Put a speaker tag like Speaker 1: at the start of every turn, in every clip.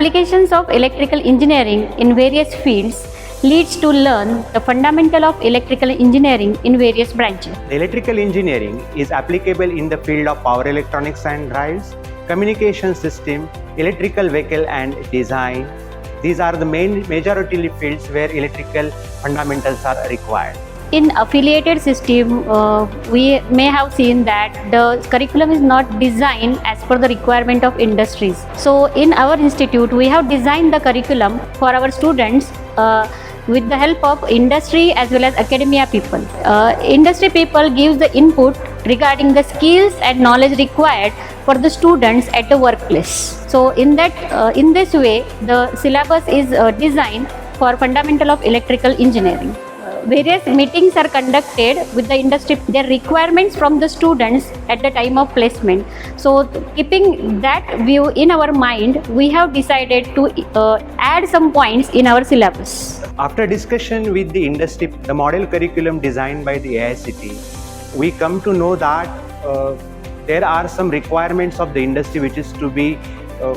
Speaker 1: applications of electrical engineering in various fields leads to learn the fundamental of electrical engineering in various branches.
Speaker 2: The electrical engineering is applicable in the field of power electronics and drives, communication system, electrical vehicle and design. These are the majority fields where electrical fundamentals are required.
Speaker 1: In affiliated system, we may have seen that the curriculum is not designed as per the requirement of industries. So in our institute, we have designed the curriculum for our students with the help of industry as well as academia people. Industry people gives the input regarding the skills and knowledge required for the students at the workplace. So in this way, the syllabus is designed for fundamental of electrical engineering. Various meetings are conducted with the industry, their requirements from the students at the time of placement. So keeping that view in our mind, we have decided to add some points in our syllabus.
Speaker 2: After discussion with the industry, the model curriculum designed by the AICT, we come to know that there are some requirements of the industry which is to be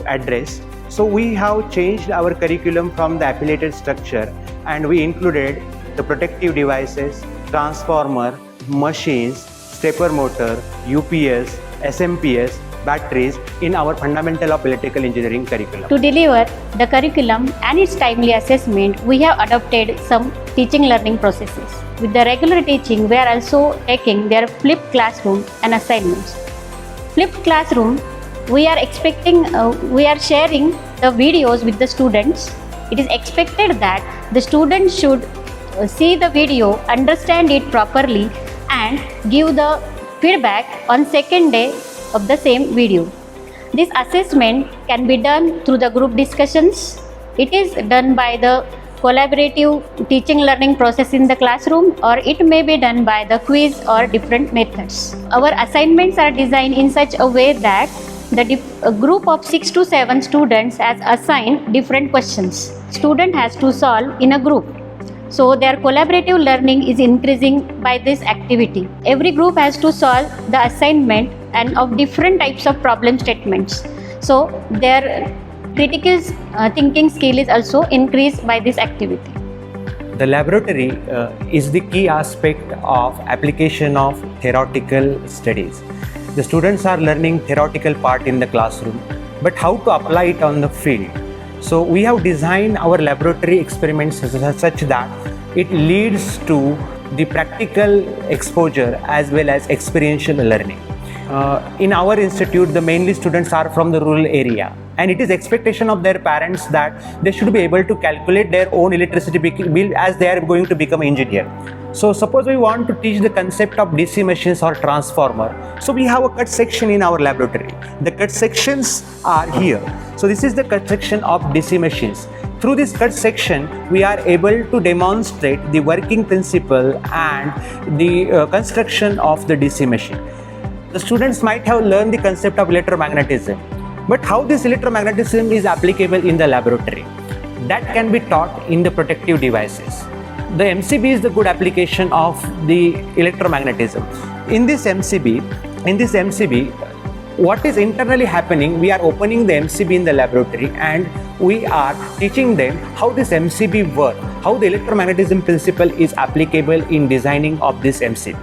Speaker 2: addressed. So we have changed our curriculum from the affiliated structure and we included the protective devices, transformer, machines, stepper motor, UPS, SMPS, batteries in our fundamental of electrical engineering curriculum.
Speaker 1: To deliver the curriculum and its timely assessment, we have adopted some teaching learning processes. With the regular teaching, we are also taking their flipped classroom and assignments. Flipped classroom, we are sharing the videos with the students. It is expected that the students should see the video, understand it properly and give the feedback on second day of the same video. This assessment can be done through the group discussions. It is done by the collaborative teaching learning process in the classroom or it may be done by the quiz or different methods. Our assignments are designed in such a way that a group of 6 to 7 students has assigned different questions. Student has to solve in a group. So their collaborative learning is increasing by this activity. Every group has to solve the assignment and of different types of problem statements. So their critical thinking skill is also increased by this activity.
Speaker 2: The laboratory is the key aspect of application of theoretical studies. The students are learning theoretical part in the classroom, but how to apply it on the field. So we have designed our laboratory experiments such that it leads to the practical exposure as well as experiential learning. In our institute, the mainly students are from the rural area and it is expectation of their parents that they should be able to calculate their own electricity bill as they are going to become an engineer. So suppose we want to teach the concept of DC machines or transformer. So we have a cut section in our laboratory. The cut sections are here. So this is the cut section of DC machines. Through this cut section, we are able to demonstrate the working principle and the construction of the DC machine. The students might have learned the concept of electromagnetism, but how this electromagnetism is applicable in the laboratory, that can be taught in the protective devices. The MCB is the good application of the electromagnetism. In this MCB, what is internally happening, we are opening the MCB in the laboratory and we are teaching them how this MCB works, how the electromagnetism principle is applicable in designing of this MCB.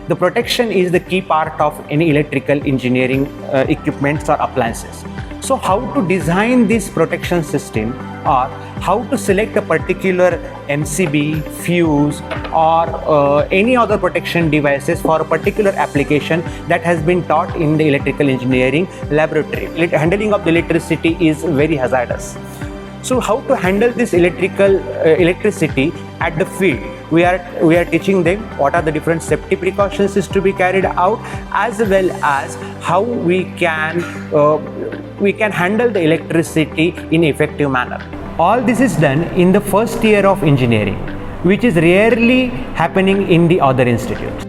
Speaker 2: The protection is the key part of any electrical engineering equipments or appliances. So how to design this protection system or how to select a particular MCB, fuse or any other protection devices for a particular application that has been taught in the electrical engineering laboratory. Handling of the electricity is very hazardous. So how to handle this electricity at the field? We are teaching them what are the different safety precautions is to be carried out, as well as how we can handle the electricity in effective manner. All this is done in the first year of engineering, which is rarely happening in the other institutes.